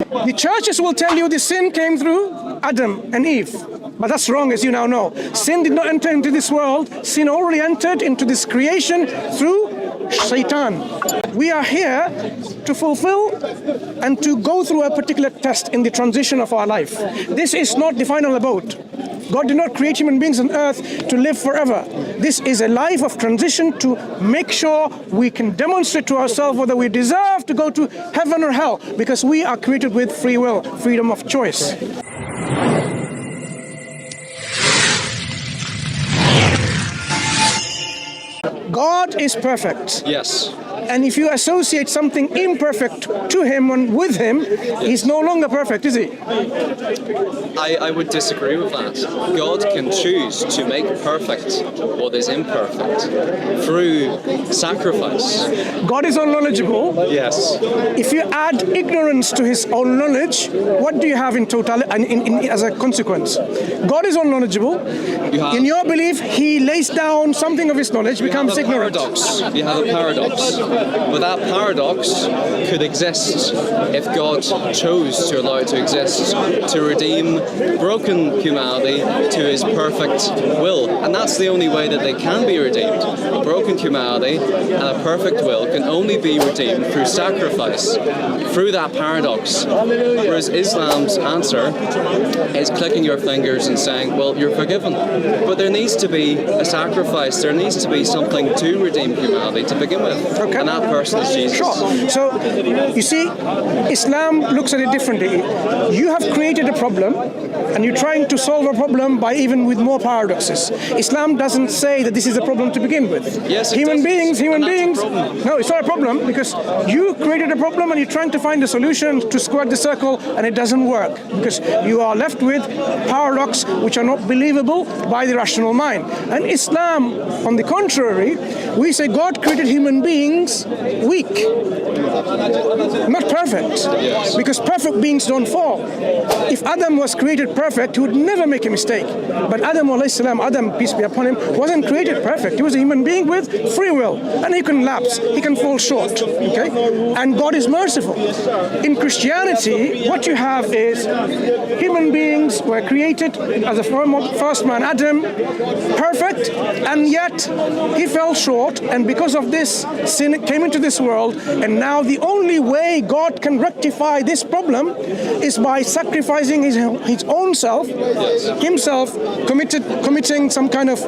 The churches will tell you the sin came through Adam and Eve. But that's wrong, as you now know. Sin did not enter into this world. Sin already entered into this creation through Satan. We are here to fulfill and to go through a particular test in the transition of our life. This is not the final abode. God did not create human beings on earth to live forever. This is a life of transition to make sure we can demonstrate to ourselves whether we deserve to go to heaven or hell, because we are created with free will, freedom of choice. God is perfect. Yes. And if you associate something imperfect to him and with him, he's no longer perfect, is he? I would disagree with that. God can choose to make perfect what is imperfect through sacrifice. God is all-knowledgeable. Yes. If you add ignorance to his own knowledge, what do you have in total as a consequence? God is all-knowledgeable. In your belief, he lays down something of his knowledge, becomes ignorant. You have a paradox. But that paradox could exist if God chose to allow it to exist, to redeem broken humanity to his perfect will. And that's the only way that they can be redeemed. A broken humanity and a perfect will can only be redeemed through sacrifice, through that paradox. Whereas Islam's answer is clicking your fingers and saying, well, you're forgiven. But there needs to be a sacrifice, there needs to be something to redeem humanity to begin with. Okay. And that person is Jesus. Sure. So, you see, Islam looks at it differently. You have created a problem, and you're trying to solve a problem by even with more paradoxes. Islam doesn't say that this is a problem to begin with. Yes, human beings. No, it's not a problem, because you created a problem and you're trying to find a solution to square the circle, and it doesn't work, because you are left with paradox which are not believable by the rational mind. And Islam, on the contrary, we say God created human beings weak, not perfect, because perfect beings don't fall. If Adam was created perfect, he would never make a mistake. But Adam, peace be upon him, wasn't created perfect. He was a human being with free will, and he can lapse, he can fall short. Okay, and God is merciful. In Christianity, what you have is human beings were created as a first man, Adam, perfect, and yet he fell short, and because of this, sin came into this world, and now the only way God can rectify this problem is by sacrificing his own self, himself committing some kind of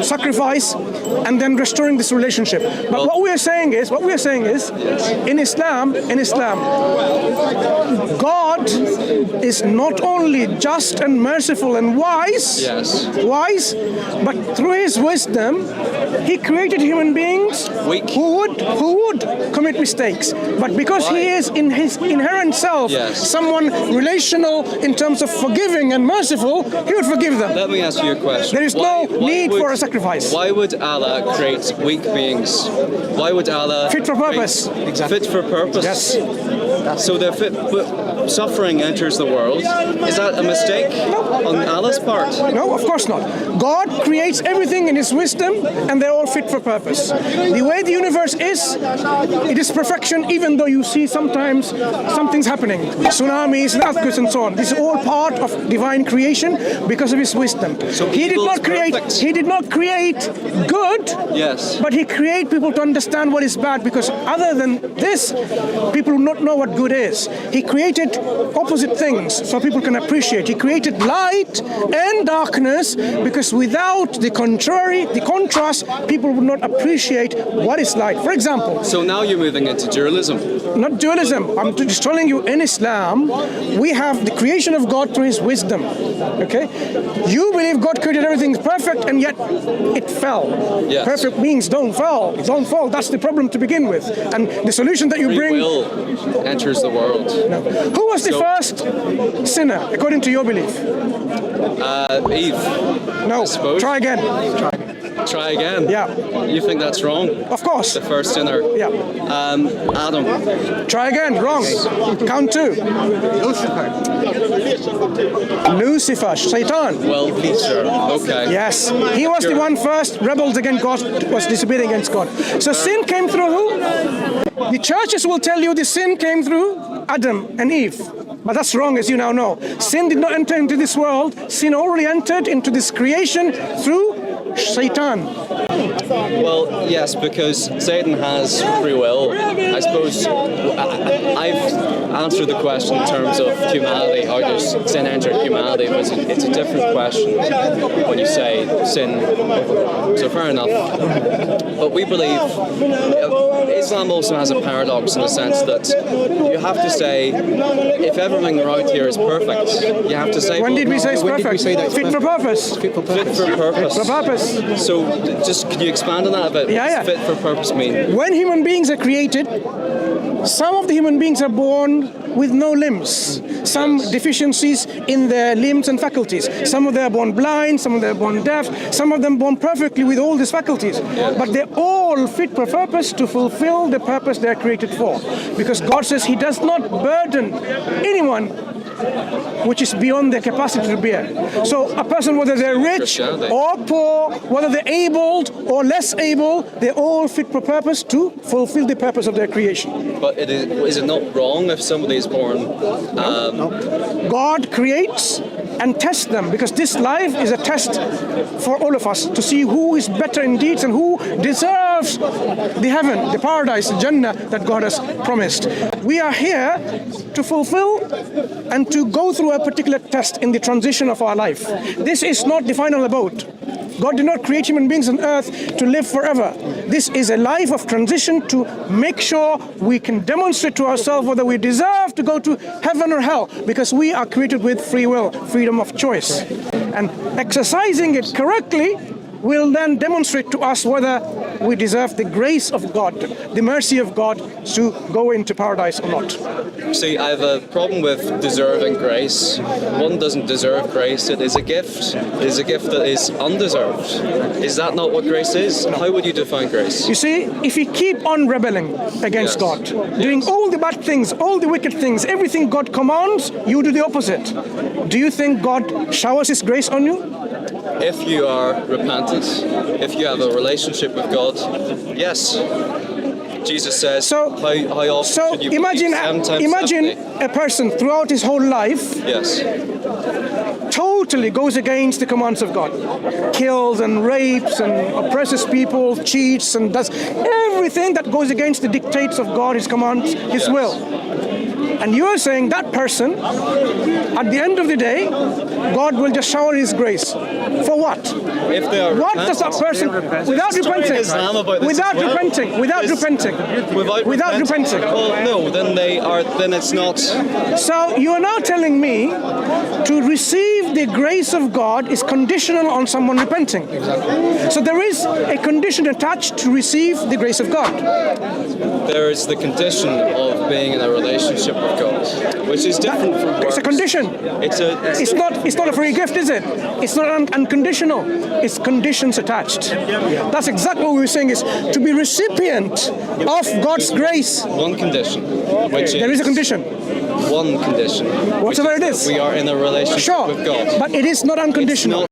sacrifice, and then restoring this relationship. But what we are saying is, in Islam, God is not only just and merciful and wise, but through his wisdom, he created human beings who would commit mistakes. But because he is in his inherent self someone relational in terms of forgiving and merciful, he would forgive them. Let me ask you a question. There is no need for a sacrifice. Why would Allah create weak beings? Why would Allah fit for purpose? Fit for purpose? Yes. So but suffering enters the world. Is that a mistake on Allah's part? No, of course not. God creates everything in his wisdom, and they're all fit for purpose. The way the universe is, it is perfection, even though you see sometimes something's happening. Tsunamis and earthquakes and so on. This is all part of divine creation because of his wisdom. So he did not create good, but he created people to understand what is bad, because other than this, people do not know what good is. He created opposite things so people can appreciate. He created light and darkness, because without the contrast, people would not appreciate what is light. For example. So now you're moving into dualism. Not dualism. I'm just telling you, in Islam, we have the creation of God through his wisdom. Okay? You believe God created everything perfect, and yet it fell. Yes. Perfect beings don't fall. That's the problem to begin with. And the solution that you bring... Free will enters the world. No. Who was the first sinner, according to your belief? Eve. No. I suppose. Try again. Try again? Yeah. You think that's wrong? Of course. The first sinner? Yeah. Adam. Try again. Wrong. Count two. Lucifer. Satan. Well, Peter. Okay. Yes. He was the one first rebelled against God, was disobedient against God. So sin came through who? The churches will tell you the sin came through Adam and Eve. But that's wrong, as you now know. Sin did not enter into this world. Sin already entered into this creation through Satan. Well, yes, because Satan has free will. I suppose I've answered the question in terms of humanity, how does sin enter humanity, but it's a different question when you say sin. So fair enough. But we believe Islam also has a paradox in the sense that you have to say, if everything around here is perfect, you have to say... When did we say it's perfect? Fit for purpose. Fit for purpose. For purpose. So just could you expand on that a bit? Yeah. What does fit for purpose mean? When human beings are created, some of the human beings are born with no limbs, some deficiencies in their limbs and faculties. Some of them are born blind, some of them are born deaf, some of them born perfectly with all these faculties. But they're all fit for purpose to fulfill the purpose they're created for. Because God says He does not burden anyone which is beyond their capacity to bear. So a person, whether they're rich or poor, whether they're abled or less able, they're all fit for purpose to fulfill the purpose of their creation. But is it not wrong if somebody is born... God creates and tests them, because this life is a test for all of us to see who is better in deeds and who deserves the heaven, the paradise, the Jannah that God has promised. We are here to fulfill and to go through a particular test in the transition of our life. This is not the final abode. God did not create human beings on earth to live forever. This is a life of transition to make sure we can demonstrate to ourselves whether we deserve to go to heaven or hell, because we are created with free will, freedom of choice. And exercising it correctly will then demonstrate to us whether we deserve the grace of God, the mercy of God to go into paradise or not. See, I have a problem with deserving grace. One doesn't deserve grace. It is a gift. It is a gift that is undeserved. Is that not what grace is? How would you define grace? You see, if you keep on rebelling against God, doing all the bad things, all the wicked things, everything God commands, you do the opposite. Do you think God showers His grace on you? If you are repentant, if you have a relationship with God, yes. Jesus says, how often should you imagine a person throughout his whole life totally goes against the commands of God, kills and rapes and oppresses people, cheats and does everything that goes against the dictates of God, His commands, His will. And you are saying that person, at the end of the day, God will just shower His grace. For what? If they are what does that person, without repenting? Well, no, then it's not. So you are now telling me to receive the grace of God is conditional on someone repenting. Exactly. So there is a condition attached to receive the grace of God. There is the condition of being in a relationship with God, which is different from works. It's a condition. It's not a free gift, is it? It's not unconditional. It's conditions attached. That's exactly what we're saying, is to be recipient of God's grace. One condition. There is a condition. One condition. Whatever it is. We are in a relationship with God. But it is not unconditional.